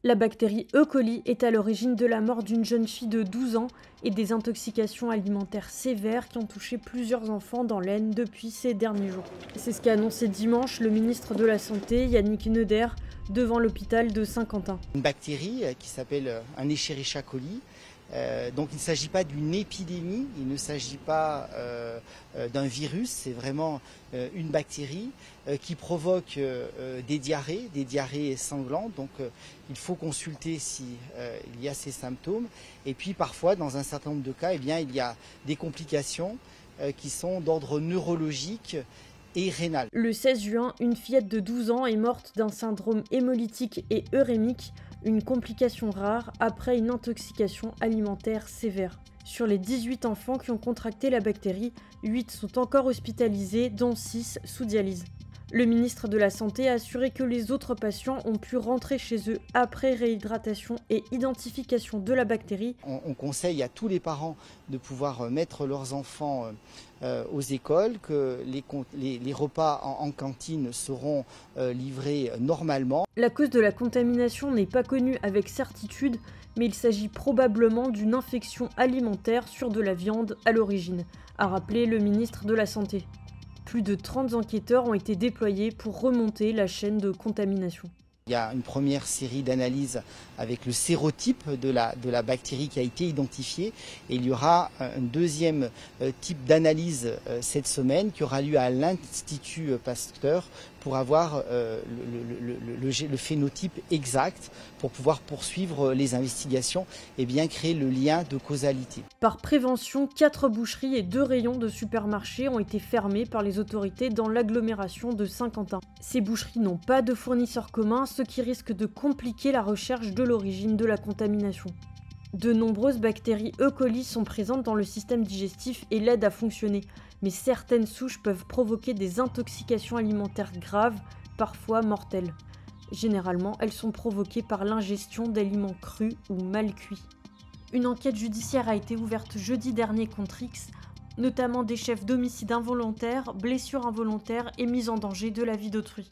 La bactérie E. coli est à l'origine de la mort d'une jeune fille de 12 ans et des intoxications alimentaires sévères qui ont touché plusieurs enfants dans l'Aisne depuis ces derniers jours. C'est ce qu'a annoncé dimanche le ministre de la Santé, Yannick Neuder, devant l'hôpital de Saint-Quentin. Une bactérie qui s'appelle un Escherichia coli. Donc il ne s'agit pas d'une épidémie, il ne s'agit pas d'un virus, c'est vraiment une bactérie qui provoque des diarrhées sanglantes. Donc il faut consulter si il y a ces symptômes. Et puis parfois, dans un certain nombre de cas, il y a des complications qui sont d'ordre neurologique et rénal. Le 16 juin, une fillette de 12 ans est morte d'un syndrome hémolytique et urémique, une complication rare après une intoxication alimentaire sévère. Sur les 18 enfants qui ont contracté la bactérie, 8 sont encore hospitalisés, dont 6 sous dialyse. Le ministre de la Santé a assuré que les autres patients ont pu rentrer chez eux après réhydratation et identification de la bactérie. On conseille à tous les parents de pouvoir mettre leurs enfants aux écoles, que les repas en cantine seront livrés normalement. La cause de la contamination n'est pas connue avec certitude, mais il s'agit probablement d'une infection alimentaire sur de la viande à l'origine, a rappelé le ministre de la Santé. Plus de 30 enquêteurs ont été déployés pour remonter la chaîne de contamination. Il y a une première série d'analyses avec le sérotype de la bactérie qui a été identifiée et il y aura un deuxième type d'analyse cette semaine qui aura lieu à l'Institut Pasteur pour avoir le phénotype exact pour pouvoir poursuivre les investigations et bien créer le lien de causalité. Par prévention, 4 boucheries et 2 rayons de supermarchés ont été fermés par les autorités dans l'agglomération de Saint-Quentin. Ces boucheries n'ont pas de fournisseurs communs, ce qui risque de compliquer la recherche de l'origine de la contamination. De nombreuses bactéries E. coli sont présentes dans le système digestif et l'aident à fonctionner, mais certaines souches peuvent provoquer des intoxications alimentaires graves, parfois mortelles. Généralement, elles sont provoquées par l'ingestion d'aliments crus ou mal cuits. Une enquête judiciaire a été ouverte jeudi dernier contre X, notamment des chefs d'homicide involontaire, blessures involontaires et mise en danger de la vie d'autrui.